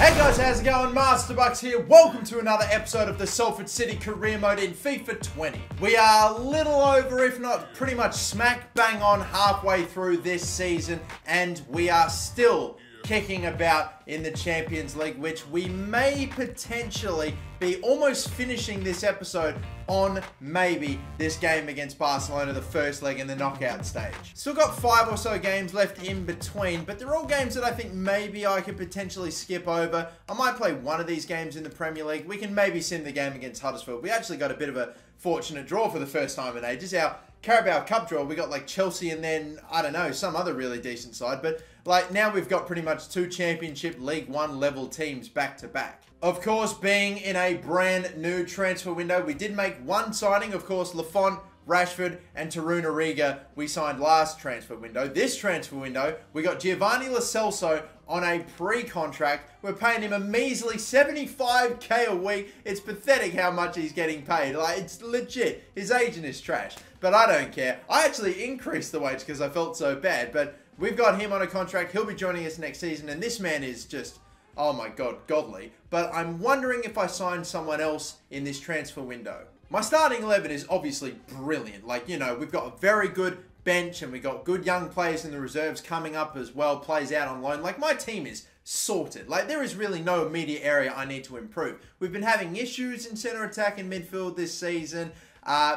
Hey guys, how's it going? Masterbucks here. Welcome to another episode of the Salford City Career Mode in FIFA 20. We are a little over, if not pretty much smack bang on halfway through this season, and we are still kicking about in the Champions League, which we may potentially be almost finishing this episode on maybe this game against Barcelona, the first leg in the knockout stage. Still got 5 or so games left in between, but they're all games that I think maybe I could potentially skip over. I might play one of these games in the Premier League. We can maybe sim the game against Huddersfield. We actually got a bit of a fortunate draw for the first time in ages. Our Carabao Cup draw, we got like Chelsea and then, I don't know, some other really decent side. But like now we've got pretty much 2 Championship League 1 level teams back to back. Of course, being in a brand new transfer window, we did make one signing. Of course, Lafont, Rashford and Tarun Origa we signed last transfer window. This transfer window, we got Giovanni Lo Celso on a pre-contract. We're paying him a measly 75k a week. It's pathetic how much he's getting paid. Like, it's legit. His agent is trash. But I don't care. I actually increased the wage because I felt so bad. But we've got him on a contract. He'll be joining us next season. And this man is just, oh my God, godly. But I'm wondering if I sign someone else in this transfer window. My starting 11 is obviously brilliant. Like, you know, we've got a very good bench and we got good young players in the reserves coming up as well, plays out on loan. Like, my team is sorted. Like, there is really no immediate area I need to improve. We've been having issues in centre attack and midfield this season.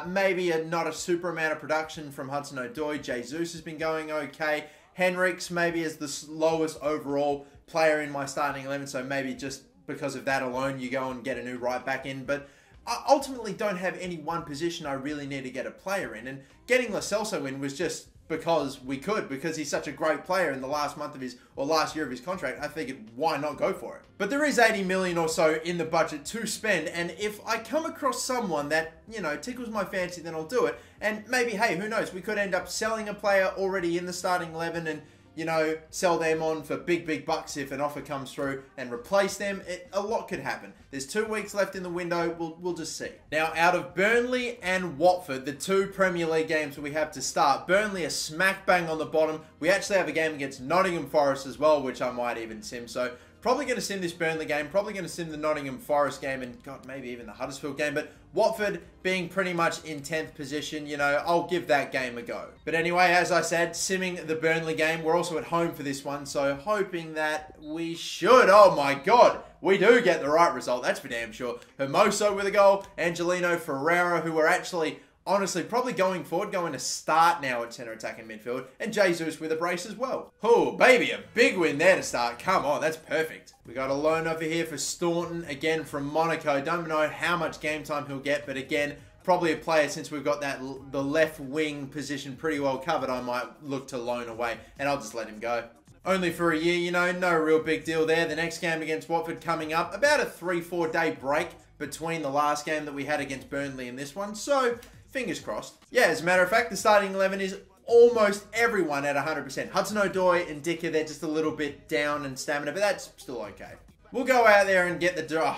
Maybe not a super amount of production from Hudson-Odoi. Jesus has been going okay. Henriks maybe is the lowest overall player in my starting 11, so maybe just because of that alone you go and get a new right back in. But I ultimately don't have any one position I really need to get a player in, and getting Lo Celso in was just because we could, because he's such a great player in the last month of his, or last year of his contract. I figured, why not go for it? But there is 80 million or so in the budget to spend, and if I come across someone that, you know, tickles my fancy, then I'll do it. And maybe, hey, who knows, we could end up selling a player already in the starting 11 and, you know, sell them on for big bucks if an offer comes through and replace them. A lot could happen. There's 2 weeks left in the window. We'll just see. Now, out of Burnley and Watford, the 2 Premier League games that we have to start, Burnley are smack bang on the bottom. We actually have a game against Nottingham Forest as well, which I might even sim. So probably going to sim this Burnley game, probably going to sim the Nottingham Forest game, and God, maybe even the Huddersfield game. But Watford being pretty much in 10th position, you know, I'll give that game a go. But anyway, as I said, simming the Burnley game. We're also at home for this one, so hoping that we should, oh my God, we do get the right result. That's for damn sure. Hermoso with a goal, Angelino Ferreira, who are actually, honestly, probably going forward, going to start now at centre attack and midfield. And Jesus with a brace as well. Oh, baby, a big win there to start. Come on, that's perfect. We got a loan over here for Staunton, again from Monaco. Don't know how much game time he'll get, but again, probably a player, since we've got that the left wing position pretty well covered, I might look to loan away, and I'll just let him go. Only for a year, you know, no real big deal there. The next game against Watford coming up. About a 3-4 day break between the last game that we had against Burnley and this one. So, fingers crossed. Yeah, as a matter of fact, the starting 11 is almost everyone at 100%. Hudson-Odoi and Dicker, they're just a little bit down in stamina, but that's still okay. We'll go out there and get the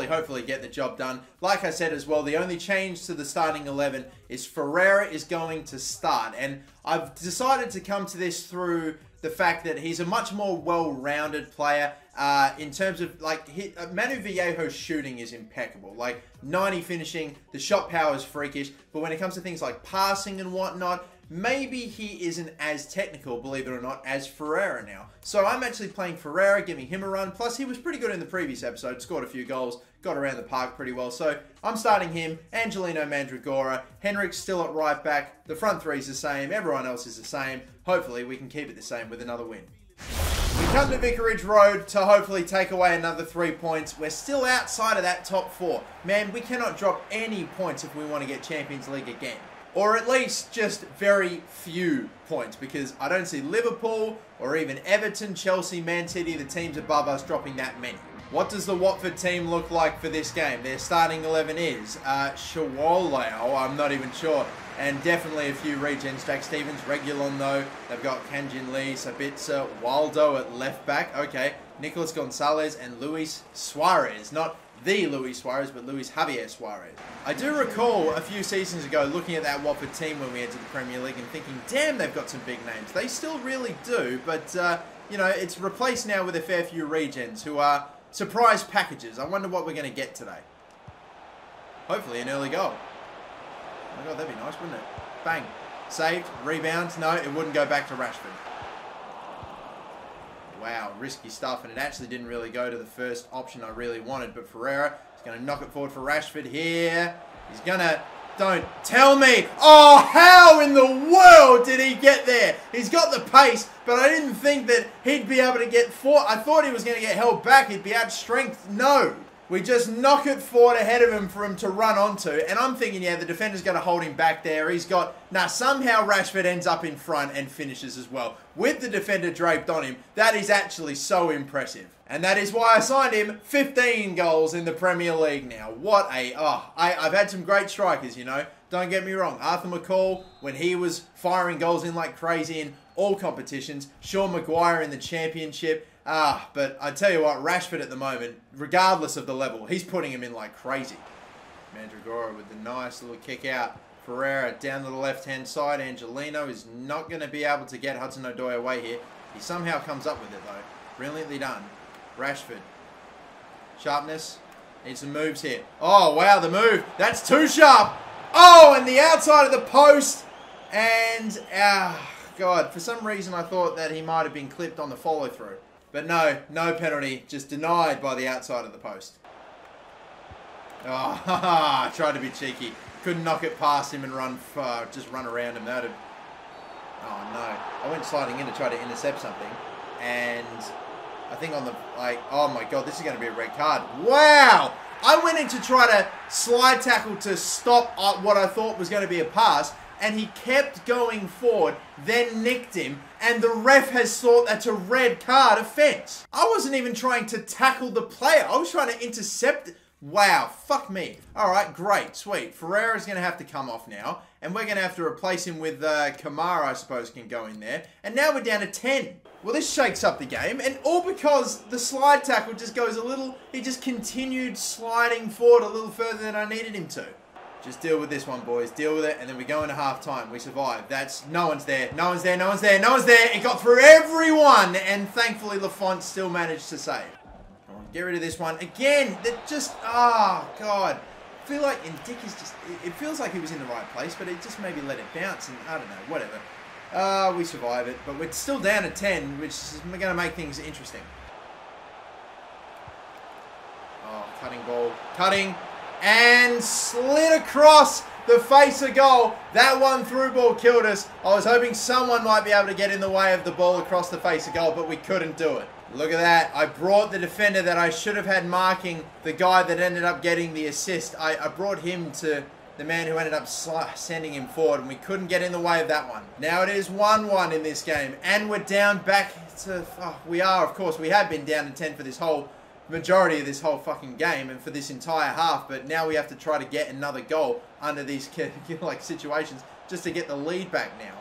hopefully get the job done. Like I said as well, the only change to the starting 11 is Ferreira is going to start. And I've decided to come to this through the fact that he's a much more well-rounded player in terms of, like, Manu Vallejo's shooting is impeccable. Like, 90 finishing, the shot power is freakish, but when it comes to things like passing and whatnot, maybe he isn't as technical, believe it or not, as Ferreira now. So I'm actually playing Ferreira, giving him a run. Plus, he was pretty good in the previous episode, scored a few goals, got around the park pretty well. So I'm starting him, Angelino Mandragora, Henriks still at right back. The front three's the same, everyone else is the same. Hopefully, we can keep it the same with another win. We come to Vicarage Road to hopefully take away another 3 points. We're still outside of that top 4. Man, we cannot drop any points if we want to get Champions League again. Or at least just very few points, because I don't see Liverpool or even Everton, Chelsea, Man City, the teams above us, dropping that many. What does the Watford team look like for this game? Their starting 11 is Shawolao, I'm not even sure, and definitely a few regens. Jack Stevens, Regulon though. They've got Kanjin Lee, Sabitzer, Waldo at left back. Okay, Nicolas Gonzalez and Luis Suarez. Not the Luis Suarez, but Luis Javier Suarez. I do recall a few seasons ago looking at that Watford team when we entered the Premier League and thinking, damn, they've got some big names. They still really do, but, you know, it's replaced now with a fair few regens who are surprise packages. I wonder what we're going to get today. Hopefully an early goal. Oh my God, that'd be nice, wouldn't it? Bang. Saved. Rebound. No, it wouldn't go back to Rashford. Wow, risky stuff. And it actually didn't really go to the first option I really wanted. But Ferreira is going to knock it forward for Rashford here. He's going to... Don't tell me. Oh, how in the world did he get there? He's got the pace, but I didn't think that he'd be able to get forward. I thought he was going to get held back. He'd be out strength. No. We just knock it forward ahead of him for him to run onto. And I'm thinking, yeah, the defender's going to hold him back there. He's got... Now, somehow Rashford ends up in front and finishes as well. With the defender draped on him, that is actually so impressive. And that is why I signed him 15 goals in the Premier League now. What a... Oh, I've had some great strikers, you know. Don't get me wrong. Arthur McCall, when he was firing goals in like crazy in all competitions. Sean Maguire in the Championship. But I tell you what, Rashford at the moment, regardless of the level, he's putting him in like crazy. Mandragora with the nice little kick out. Ferreira down to the left-hand side. Angelino is not going to be able to get Hudson-Odoi away here. He somehow comes up with it though. Brilliantly done. Rashford. Sharpness. Needs some moves here. Oh, wow, the move. That's too sharp. Oh, and the outside of the post. And, God, for some reason I thought that he might have been clipped on the follow-through. But no, no penalty. Just denied by the outside of the post. Oh, I tried to be cheeky. Couldn't knock it past him and just run around him. That would have... Oh, no. I went sliding in to try to intercept something. And I think on the... oh, my God, this is going to be a red card. Wow! I went in to try to slide tackle to stop what I thought was going to be a pass. And he kept going forward, then nicked him, and the ref has thought that's a red card offence. I wasn't even trying to tackle the player. I was trying to intercept it. Wow, fuck me. Alright, great, sweet. Ferreira's going to have to come off now, and we're going to have to replace him with Kamara, I suppose, can go in there. And now we're down to 10. Well, this shakes up the game, and all because the slide tackle just goes a little... He just continued sliding forward a little further than I needed him to. Just deal with this one, boys. Deal with it, and then we go into half-time. We survive. That's... No one's there. No one's there. No one's there. No one's there. It got through everyone, and thankfully Lafont still managed to save. Come on, get rid of this one. Again, that just... Oh, God. I feel like... And Dick is just... It feels like he was in the right place, but it just maybe let it bounce, and I don't know. Whatever. We survive it, but we're still down to 10, which is going to make things interesting. Oh, cutting ball. Cutting... And slid across the face of goal. That one through ball killed us. I was hoping someone might be able to get in the way of the ball across the face of goal, but we couldn't do it. Look at that. I brought the defender that I should have had marking the guy that ended up getting the assist. I brought him to the man who ended up sending him forward, and we couldn't get in the way of that one. Now it is 1-1 in this game, and we're down back to... Oh, we are, of course. We have been down to 10 for this whole... majority of this whole fucking game and for this entire half, but now we have to try to get another goal under these like situations just to get the lead back now.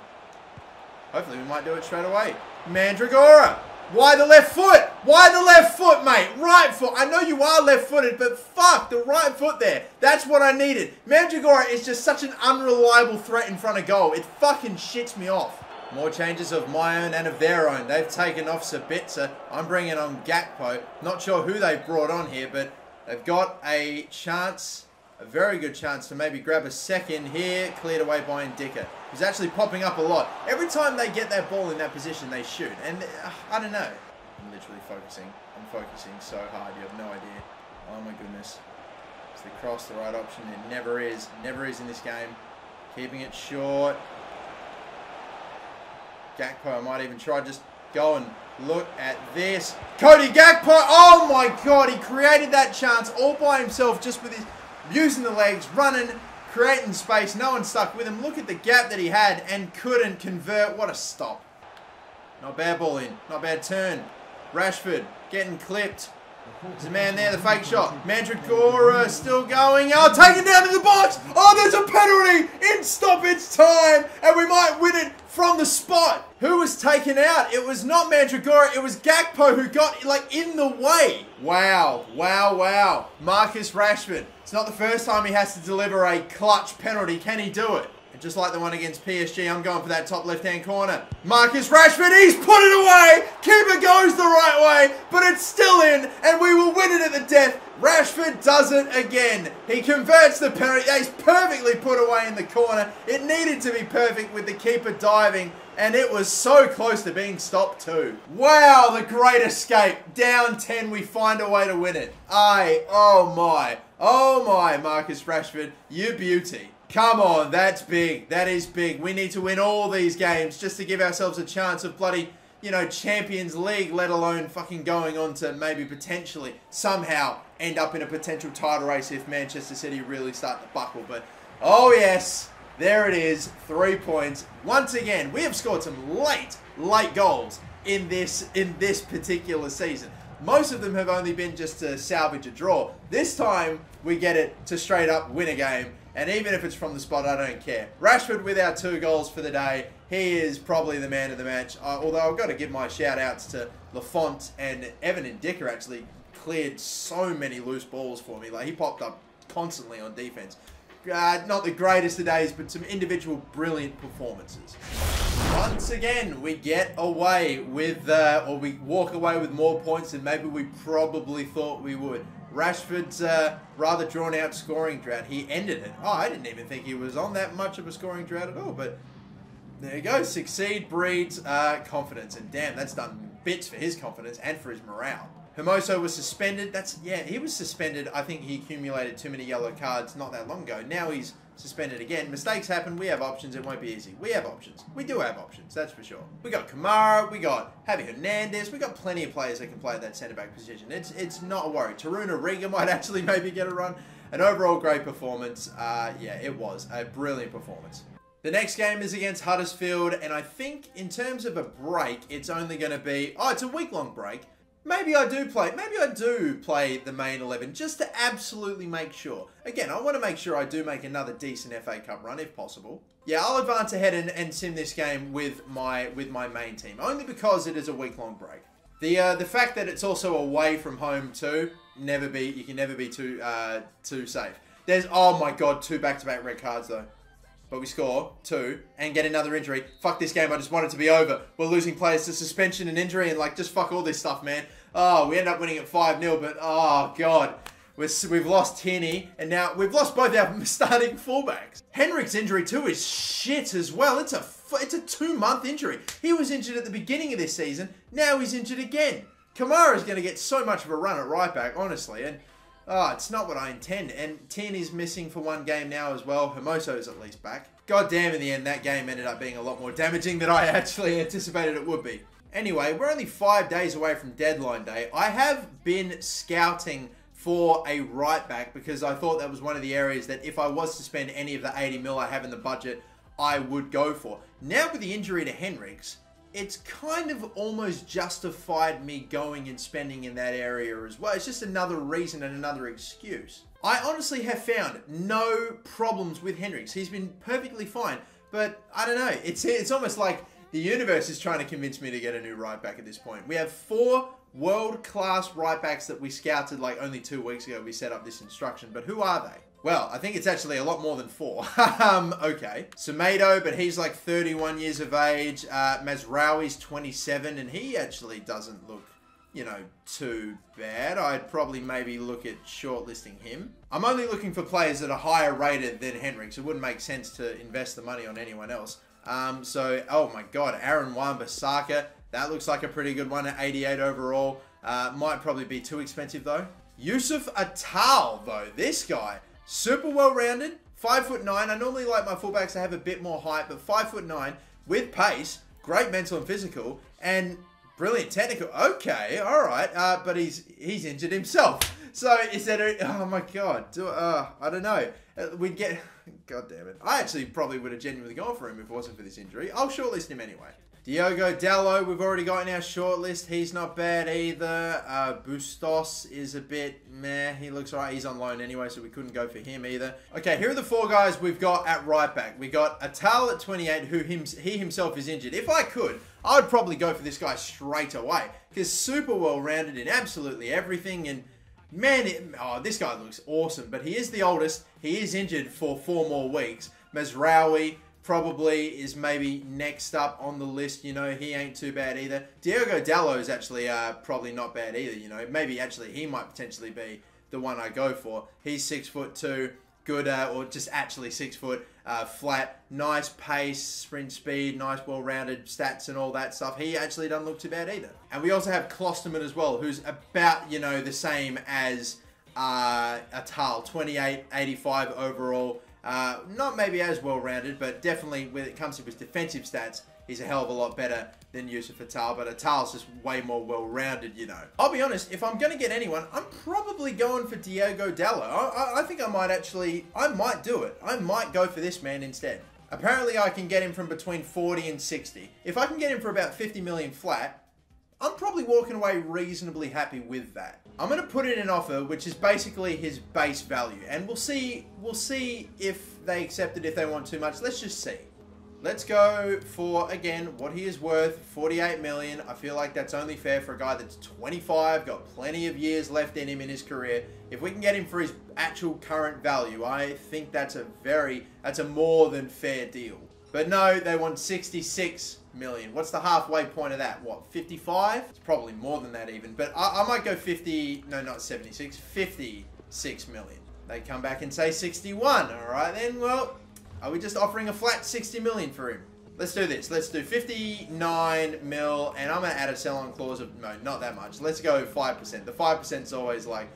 Hopefully we might do it straight away. Mandragora! Why the left foot? Why the left foot, mate? Right foot. I know you are left-footed, but fuck, the right foot there. That's what I needed. Mandragora is just such an unreliable threat in front of goal. It fucking shits me off. More changes of my own and of their own. They've taken off Sabitzer. I'm bringing on Gakpo. Not sure who they've brought on here, but they've got a chance, a very good chance to maybe grab a second here. Cleared away by Ndicka, who's actually popping up a lot. Every time they get that ball in that position, they shoot. And I don't know. I'm literally focusing. I'm focusing so hard. You have no idea. Oh my goodness. Is the cross the right option? It never is. Never is in this game. Keeping it short. Gakpo, I might even try just go and look at this. Cody Gakpo, oh my God, he created that chance all by himself just with his using the legs, running, creating space. No one stuck with him. Look at the gap that he had and couldn't convert. What a stop. Not bad ball in, not bad turn. Rashford getting clipped. There's a man there, the fake shot. Mandragora still going. Oh, taken down to the box. Oh, there's a penalty in stoppage time. And we might win it from the spot. Who was taken out? It was not Mandragora. It was Gakpo who got, like, in the way. Wow. Wow, wow. Marcus Rashford. It's not the first time he has to deliver a clutch penalty. Can he do it? Just like the one against PSG, I'm going for that top left-hand corner. Marcus Rashford, he's put it away! Keeper goes the right way, but it's still in, and we will win it at the death. Rashford does it again. He converts the penalty. He's perfectly put away in the corner. It needed to be perfect with the keeper diving, and it was so close to being stopped too. Wow, the great escape. Down 10, we find a way to win it. Oh my, Marcus Rashford, you beauty. Come on, that's big. That is big. We need to win all these games just to give ourselves a chance of bloody, you know, Champions League, let alone fucking going on to maybe potentially somehow end up in a potential title race if Manchester City really start to buckle. But, oh yes, there it is, 3 points. Once again, we have scored some late goals in this particular season. Most of them have only been just to salvage a draw. This time, we get it to straight up win a game. And even if it's from the spot, I don't care. Rashford with our 2 goals for the day. He is probably the man of the match. Although I've got to give my shout outs to Lafont and Evan and Dicker actually cleared so many loose balls for me. Like, he popped up constantly on defense. Not the greatest of days, but some individual brilliant performances. Once again, we get away with, or we walk away with more points than maybe we probably thought we would. Rashford's rather drawn-out scoring drought. He ended it. Oh, I didn't even think he was on that much of a scoring drought at all, but there you go. Succeed breeds confidence, and damn, that's done bits for his confidence and for his morale. Hermoso was suspended. He was suspended. I think he accumulated too many yellow cards not that long ago. Now he's suspended again. Mistakes happen. We have options. It won't be easy. We have options. We do have options, that's for sure. We got Kamara. We got Javi Hernandez. We got plenty of players that can play that centre-back position. It's not a worry. Taruna Riga might actually maybe get a run. An overall great performance. Yeah, it was a brilliant performance. The next game is against Huddersfield, and I think in terms of a break, it's only going to be... Oh, it's a week-long break. Maybe I do play the main 11 just to absolutely make sure. Again, I want to make sure I do make another decent FA Cup run if possible. Yeah, I'll advance ahead and sim this game with my main team, only because it is a week-long break. The fact that it's also away from home too, you can never be too safe. There's, oh my god, 2 back-to-back red cards though. But we score 2 and get another injury. Fuck this game, I just want it to be over. We're losing players to suspension and injury and like just fuck all this stuff, man. Oh, we end up winning at 5-0, but oh god. We've lost Tierney and now we've lost both our starting fullbacks. Henrik's injury too is shit as well. It's a 2-month injury. He was injured at the beginning of this season. Now he's injured again. Kamara's going to get so much of a run at right back, honestly. And oh, it's not what I intend. And Tierney's missing for 1 game now as well. Hermoso's at least back. God damn, in the end, that game ended up being a lot more damaging than I actually anticipated it would be. Anyway, we're only 5 days away from deadline day. I have been scouting for a right back because I thought that was one of the areas that if I was to spend any of the 80 mil I have in the budget, I would go for. Now with the injury to Henriks, it's kind of almost justified me going and spending in that area as well. It's just another reason and another excuse. I honestly have found no problems with Henriks. He's been perfectly fine, but I don't know. It's almost like the universe is trying to convince me to get a new right back at this point. We have 4 world-class right backs that we scouted like only 2 weeks ago. We set up this instruction, but who are they? Well, I think it's actually a lot more than 4. Okay. Semedo, but he's like 31 years of age. Mazraoui's 27, and he actually doesn't look, you know, too bad. I'd probably maybe look at shortlisting him. I'm only looking for players that are higher rated than Henriks. It wouldn't make sense to invest the money on anyone else. So, oh my god, Aaron Wan-Bissaka. That looks like a pretty good one at 88 overall. Might probably be too expensive though. Yusuf Atal, though. This guy. Super well-rounded, 5'9". I normally like my fullbacks to have a bit more height, but 5'9", with pace, great mental and physical, and brilliant technical. Okay, all right, but he's injured himself. So is that oh my god, I don't know. We'd get, god damn it. I actually probably would have genuinely gone for him if it wasn't for this injury. I'll shortlist him anyway. Diogo Dalot, we've already got in our shortlist. He's not bad either. Bustos is a bit meh. He looks alright. He's on loan anyway, so we couldn't go for him either. Okay, here are the 4 guys we've got at right back. We got Atal at 28, who he himself is injured. If I could, I would probably go for this guy straight away. Because super well-rounded in absolutely everything. And man, this guy looks awesome. But he is the oldest. He is injured for 4 more weeks. Mazraoui, probably is maybe next up on the list. You know, he ain't too bad either. Diogo Dalot is actually probably not bad either. You know, maybe actually he might potentially be the one I go for. He's 6'2", good, or just actually 6 foot, flat, nice pace, sprint speed, nice well-rounded stats and all that stuff. He actually doesn't look too bad either. And we also have Klosterman as well, who's about, you know, the same as Atal, 28, 85 overall. Not maybe as well-rounded, but definitely when it comes to his defensive stats, he's a hell of a lot better than Yusuf Atal, but Atal's just way more well-rounded, you know. I'll be honest, if I'm going to get anyone, I'm probably going for Diogo Dalot. I think I might do it. I might go for this man instead. Apparently I can get him from between 40 and 60. If I can get him for about 50 million flat, I'm probably walking away reasonably happy with that. I'm going to put in an offer, which is basically his base value. And we'll see if they accept it, if they want too much. Let's just see. Let's go for, again, what he is worth, 48 million. I feel like that's only fair for a guy that's 25, got plenty of years left in him in his career. If we can get him for his actual current value, I think that's a more than fair deal. But no, they want 66 million. What's the halfway point of that? What, 55? It's probably more than that even. But I might go 50, no, not 76, 56 million. They come back and say 61. All right then, well, are we just offering a flat 60 million for him? Let's do this. Let's do 59 mil, and I'm going to add a sell-on clause of, no, not that much. Let's go 5%. The 5% is always like,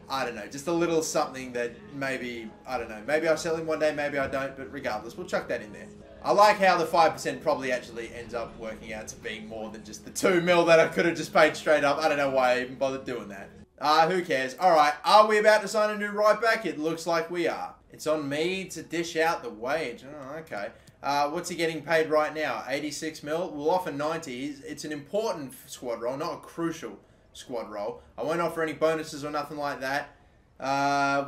I don't know, just a little something that maybe, I don't know, maybe I'll sell him one day, maybe I don't, but regardless, we'll chuck that in there. I like how the 5% probably actually ends up working out to being more than just the 2 mil that I could have just paid straight up. I don't know why I even bothered doing that. Who cares? All right, are we about to sign a new right back? It looks like we are. It's on me to dish out the wage. Oh, okay. What's he getting paid right now? 86 mil? We'll offer 90. It's an important squad role, not a crucial squad role. I won't offer any bonuses or nothing like that.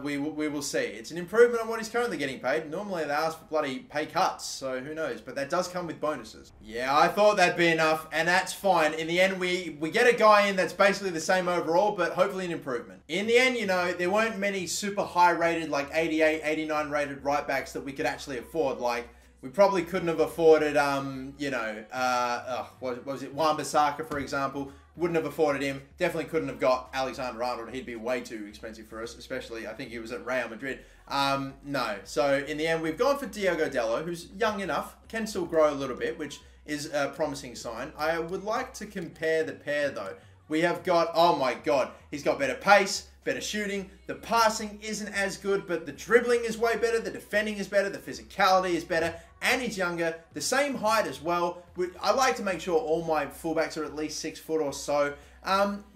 We will see. It's an improvement on what he's currently getting paid. Normally they ask for bloody pay cuts, so who knows. But that does come with bonuses. Yeah, I thought that'd be enough, and that's fine. In the end, we get a guy in that's basically the same overall, but hopefully an improvement. In the end, you know, there weren't many super high rated, like 88, 89 rated right backs that we could actually afford. Like, we probably couldn't have afforded, you know, what was it, Wan-Bissaka, for example. Wouldn't have afforded him. Definitely couldn't have got Alexander-Arnold. He'd be way too expensive for us, especially, I think he was at Real Madrid. No. So, in the end, we've gone for Diogo Dalot, who's young enough, can still grow a little bit, which is a promising sign. I would like to compare the pair, though. We have got, oh my God, he's got better pace, better shooting. The passing isn't as good, but the dribbling is way better. The defending is better. The physicality is better. And he's younger. The same height as well. I like to make sure all my fullbacks are at least 6 foot or so.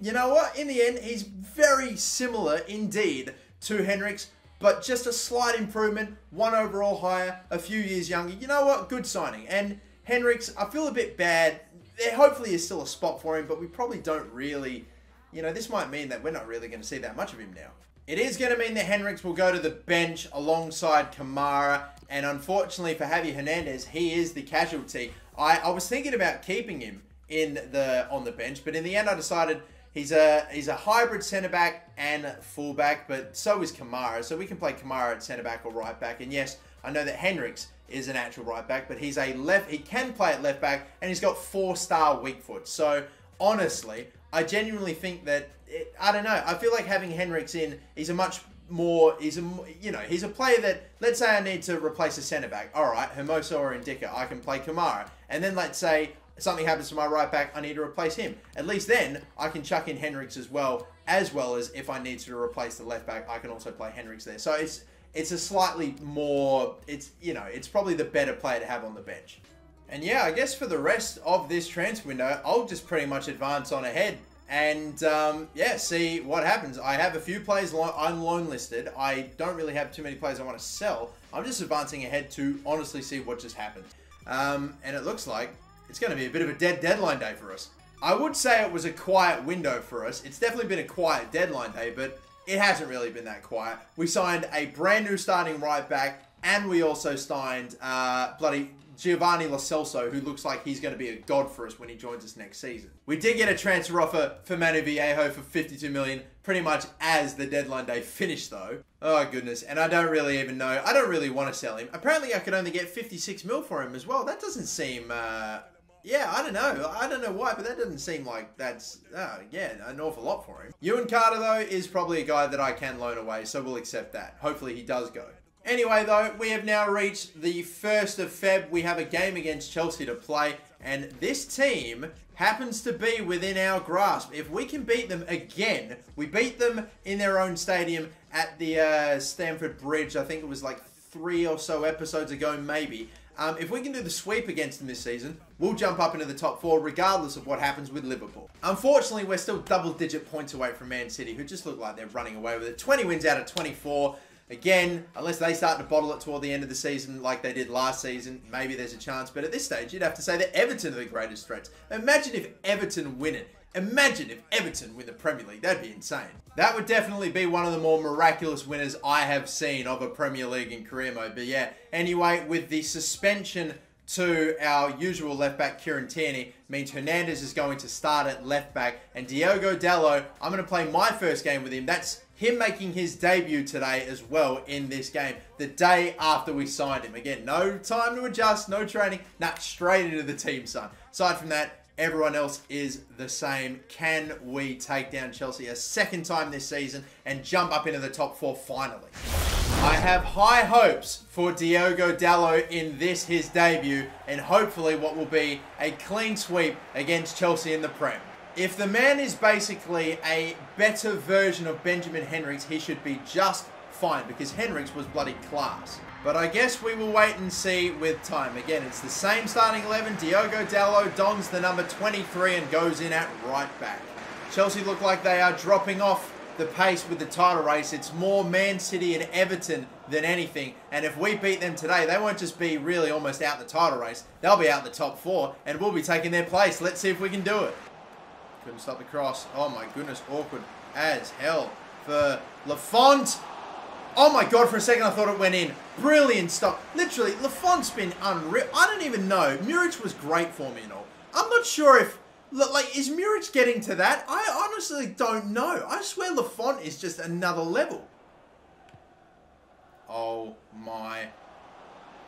You know what? In the end, he's very similar indeed to Henrichs, but just a slight improvement. 1 overall higher, a few years younger. You know what? Good signing. And Henrichs, I feel a bit bad. There hopefully is still a spot for him, but we probably don't really... You know, this might mean that we're not really going to see that much of him now. It is going to mean that Henrichs will go to the bench alongside Kamara. And unfortunately for Javier Hernandez, he is the casualty. I was thinking about keeping him on the bench, but in the end I decided he's a hybrid centre-back and full-back, but so is Kamara. So we can play Kamara at centre-back or right-back. And yes, I know that Henrichs is an actual right-back, but he can play at left-back, and he's got 4-star weak foot. So honestly, I genuinely think that, I don't know, I feel like having Henrichs in, he's a player that, let's say I need to replace a centre-back. All right, Hermoso or Indica, I can play Kamara. And then let's say something happens to my right-back, I need to replace him. At least then, I can chuck in Henrichs as well as if I need to replace the left-back, I can also play Henrichs there. So it's a slightly more, it's probably the better player to have on the bench. And yeah, I guess for the rest of this transfer window, I'll just pretty much advance on ahead and yeah, see what happens. I have a few players I'm loan listed. I don't really have too many players I want to sell. I'm just advancing ahead to honestly see what just happened. And it looks like it's going to be a bit of a dead deadline day for us. I would say it was a quiet window for us. It's definitely been a quiet deadline day, but it hasn't really been that quiet. We signed a brand new starting right back, and we also signed bloody Giovanni Lo Celso, who looks like he's going to be a god for us when he joins us next season. We did get a transfer offer for Manu Viejo for 52 million, pretty much as the deadline day finished though. Oh goodness, and I don't really even know. I don't really want to sell him. Apparently I could only get 56 mil for him as well. That doesn't seem, yeah, I don't know. I don't know why, but that doesn't seem like that's, yeah, an awful lot for him. Ewan Carter, though, is probably a guy that I can loan away, so we'll accept that. Hopefully he does go. Anyway, though, we have now reached the 1st of Feb. We have a game against Chelsea to play, and this team happens to be within our grasp. If we can beat them again, we beat them in their own stadium at the Stamford Bridge. I think it was like 3 or so episodes ago, maybe. If we can do the sweep against them this season, we'll jump up into the top 4 regardless of what happens with Liverpool. Unfortunately, we're still double-digit points away from Man City, who just look like they're running away with it. 20 wins out of 24. Again, unless they start to bottle it toward the end of the season like they did last season, maybe there's a chance. But at this stage, you'd have to say that Everton are the greatest threats. Imagine if Everton win it. Imagine if Everton win the Premier League. That'd be insane. That would definitely be one of the more miraculous winners I have seen of a Premier League in career mode. But yeah, anyway, with the suspension to our usual left back, Kieran Tierney, means Hernandez is going to start at left back. And Diogo Dalot, I'm going to play my first game with him. That's him making his debut today as well in this game, the day after we signed him. Again, no time to adjust, no training, straight into the team, son. Aside from that, everyone else is the same. Can we take down Chelsea a second time this season and jump up into the top 4 finally? I have high hopes for Diogo Dalot in this, his debut, and hopefully what will be a clean sweep against Chelsea in the Prem. If the man is basically a better version of Benjamin Henriques, he should be just fine, because Henriques was bloody class. But I guess we will wait and see with time. Again, it's the same starting 11. Diogo Dalot dons the number 23 and goes in at right back. Chelsea look like they are dropping off the pace with the title race. It's more Man City and Everton than anything. And if we beat them today, they won't just be really almost out the title race. They'll be out the top 4 and we'll be taking their place. Let's see if we can do it. Couldn't stop the cross. Oh my goodness, awkward as hell for Lafont. Oh my god, for a second I thought it went in. Brilliant stop. Literally, Lafont's been unreal. I don't even know. Muric was great for me and all. I'm not sure if, like, is Muric getting to that? I honestly don't know. I swear Lafont is just another level. Oh my.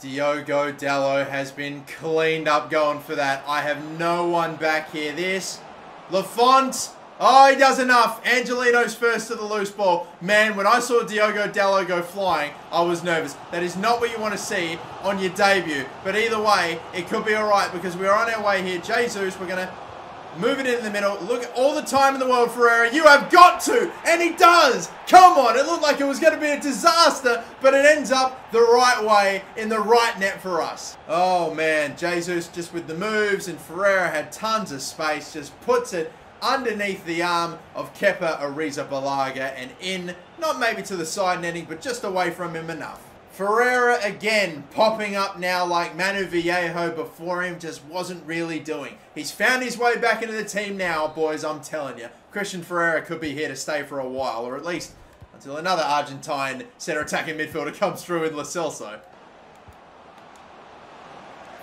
Diogo Dalot has been cleaned up going for that. I have no one back here. This. Lafont. Oh, he does enough. Angelino's first to the loose ball. Man, when I saw Diogo Dalot go flying, I was nervous. That is not what you want to see on your debut. But either way, it could be alright because we're on our way here. Jesus, we're going to move it in the middle. Look at all the time in the world, Ferreira. You have got to. And he does. Come on. It looked like it was going to be a disaster, but it ends up the right way in the right net for us. Oh, man. Jesus just with the moves, and Ferreira had tons of space. Just puts it underneath the arm of Kepa Arrizabalaga and in, not maybe to the side netting, but just away from him enough. Ferreira again popping up now like Manu Viejo before him just wasn't really doing. He's found his way back into the team now, boys, I'm telling you. Christian Ferreira could be here to stay for a while, or at least until another Argentine centre attacking midfielder comes through with Lo Celso.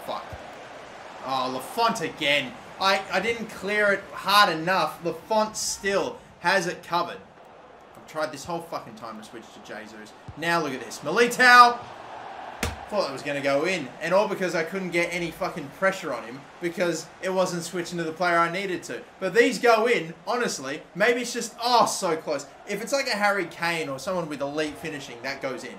Fuck. Oh, Lafont again. I didn't clear it hard enough. Lafont still has it covered. I've tried this whole fucking time to switch to Jesus. Now look at this. Militao. Thought that was going to go in. And all because I couldn't get any fucking pressure on him because it wasn't switching to the player I needed to. But these go in, honestly. Maybe it's just, oh, so close. If it's like a Harry Kane or someone with elite finishing, that goes in.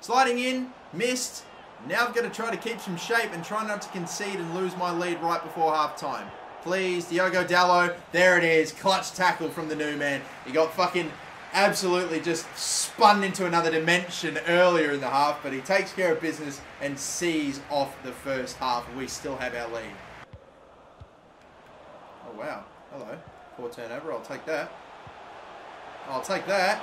Sliding in, missed. Now I've got to try to keep some shape and try not to concede and lose my lead right before half time. Please, Diogo Dalot. There it is. Clutch tackle from the new man. He got fucking absolutely just spun into another dimension earlier in the half, but he takes care of business and sees off the first half. We still have our lead. Oh, wow. Hello. Poor turnover. I'll take that. I'll take that.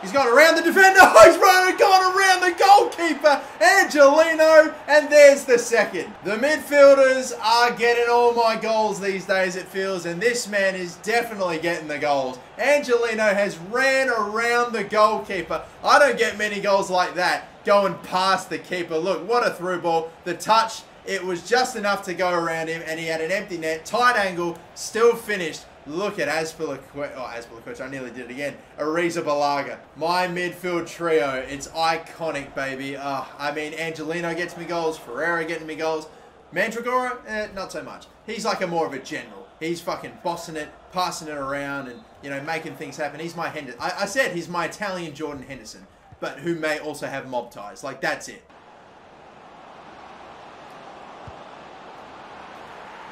He's gone around the defender. Oh, he's gone around the goalkeeper, Angelino, and there's the second. The midfielders are getting all my goals these days, it feels, and this man is definitely getting the goals. Angelino has ran around the goalkeeper. I don't get many goals like that going past the keeper. Look, what a through ball. The touch It was just enough to go around him, and he had an empty net, tight angle, still finished. Look at Azpilicueta, I nearly did it again. Arrizabalaga, my midfield trio. It's iconic, baby. I mean, Angelino gets me goals, Ferreira getting me goals. Mandragora, not so much. He's like more of a general. He's fucking bossing it, passing it around, and, you know, making things happen. He's my Henderson. I said he's my Italian Jordan Henderson, but who may also have mob ties. Like, that's it.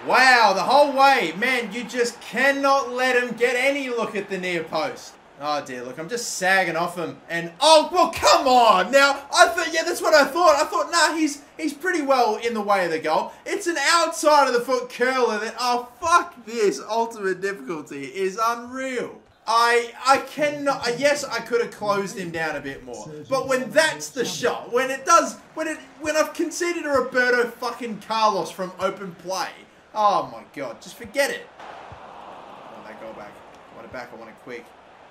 Wow, the whole way. Man, you just cannot let him get any look at the near post. Oh, dear. Look, I'm just sagging off him. And, oh, well, come on. Now, I thought, yeah, that's what I thought. I thought, nah, he's pretty well in the way of the goal. It's an outside of the foot curler that, oh, fuck this. Ultimate difficulty is unreal. I cannot, yes, I could have closed him down a bit more. But when that's the shot, when I've conceded a Roberto fucking Carlos from open play, oh my God, just forget it. I want that goal back. I want it back. I want it quick.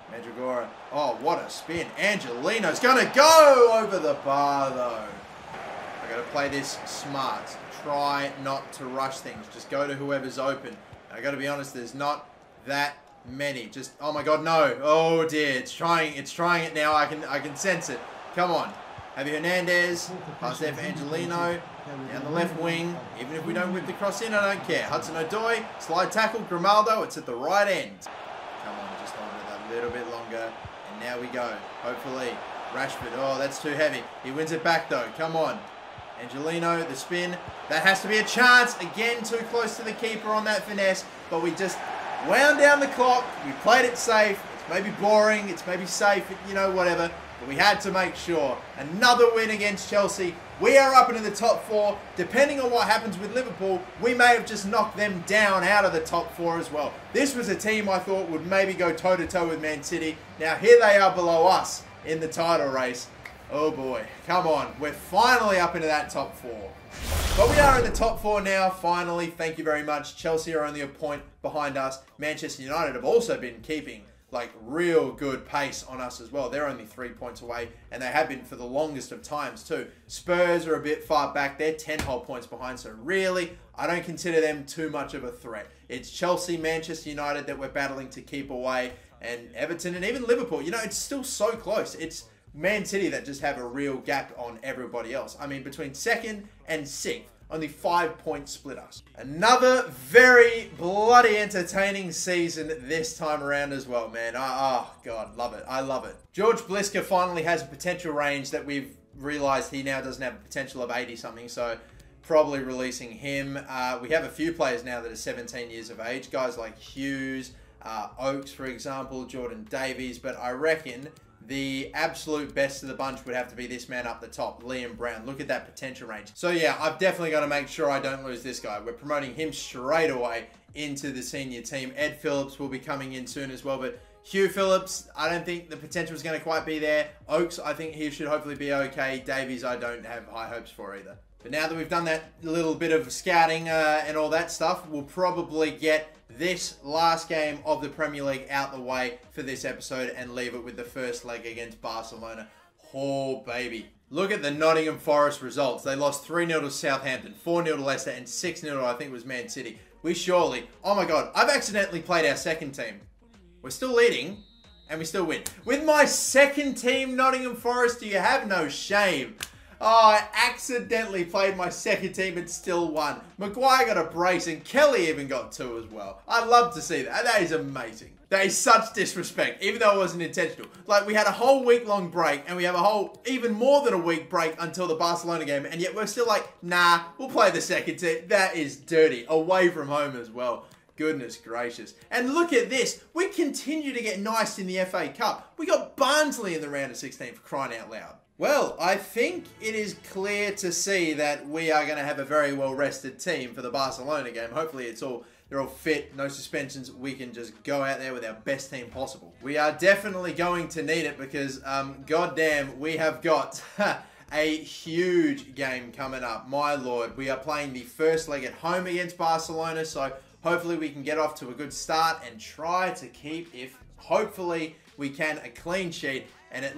Mandragora. Oh, what a spin. Angelino's going to go over the bar, though. I got to play this smart. Try not to rush things. Just go to whoever's open. I got to be honest, there's not that many. Just, oh my God, no. Oh dear, it's trying it now. I can sense it. Come on. Javi Hernandez. Pass there for Angelino. Down the left wing. Even if we don't whip the cross in, I don't care. Hudson-Odoi. Slide tackle. Grimaldo. It's at the right end. Come on, just hold it a little bit longer. And now we go. Hopefully. Rashford. Oh, that's too heavy. He wins it back, though. Come on. Angelino, the spin. That has to be a chance. Again, too close to the keeper on that finesse. But we just wound down the clock. We played it safe. It's maybe boring. It's maybe safe. You know, whatever. But we had to make sure. Another win against Chelsea. We are up into the top four. Depending on what happens with Liverpool, we may have just knocked them down out of the top four as well. This was a team I thought would maybe go toe-to-toe with Man City. Now, here they are below us in the title race. Oh boy, come on. We're finally up into that top four. But we are in the top four now, finally. Thank you very much. Chelsea are only a point behind us. Manchester United have also been keeping like real good pace on us as well. They're only 3 points away, and they have been for the longest of times too. Spurs are a bit far back. They're 10 whole points behind, so really, I don't consider them too much of a threat. It's Chelsea, Manchester United that we're battling to keep away, and Everton and even Liverpool. You know, it's still so close. It's Man City that just have a real gap on everybody else. I mean, between 2nd and 6th, only 5 points split us. Another very bloody entertaining season this time around as well, man. Oh, God, love it. I love it. George Blisker finally has a potential range that we've realised he now doesn't have a potential of 80-something, so probably releasing him. We have a few players now that are 17 years of age. Guys like Hughes, Oakes, for example, Jordan Davies, but I reckon the absolute best of the bunch would have to be this man up the top, Liam Brown. Look at that potential range. So yeah, I've definitely got to make sure I don't lose this guy. We're promoting him straight away into the senior team. Ed Phillips will be coming in soon as well, but Hugh Phillips, I don't think the potential is going to quite be there. Oakes, I think he should hopefully be okay. Davies, I don't have high hopes for either. But now that we've done that little bit of scouting and all that stuff, we'll probably get this last game of the Premier League out the way for this episode and leave it with the first leg against Barcelona. Oh, baby. Look at the Nottingham Forest results. They lost 3-0 to Southampton, 4-0 to Leicester, and 6-0 I think it was Man City. We surely... Oh my God, I've accidentally played our second team. We're still leading, and we still win. With my second team, Nottingham Forest, do you have no shame? Oh, I accidentally played my second team and still won. Maguire got a brace and Kelly even got 2 as well. I'd love to see that. That is amazing. That is such disrespect, even though it wasn't intentional. Like, we had a whole week-long break, and we have a whole, even more than a week break until the Barcelona game, and yet we're still like, nah, we'll play the second team. That is dirty. Away from home as well. Goodness gracious. And look at this. We continue to get nice in the FA Cup. We got Barnsley in the round of 16 for crying out loud. Well, I think it is clear to see that we are going to have a very well-rested team for the Barcelona game. Hopefully they're all fit, no suspensions. We can just go out there with our best team possible. We are definitely going to need it because, goddamn, we have got a huge game coming up. My lord, we are playing the first leg at home against Barcelona, so hopefully we can get off to a good start and try to keep, if hopefully we can, a clean sheet, and at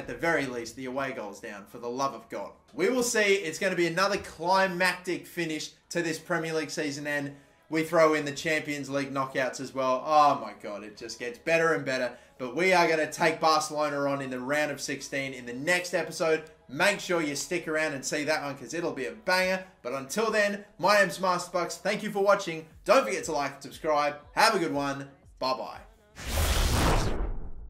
the very least, the away goals down, for the love of God. We will see. It's going to be another climactic finish to this Premier League season, and we throw in the Champions League knockouts as well. Oh my God, it just gets better and better. But we are going to take Barcelona on in the round of 16 in the next episode. Make sure you stick around and see that one because it'll be a banger. But until then, my name's Masterbucks. Thank you for watching. Don't forget to like and subscribe. Have a good one. Bye-bye.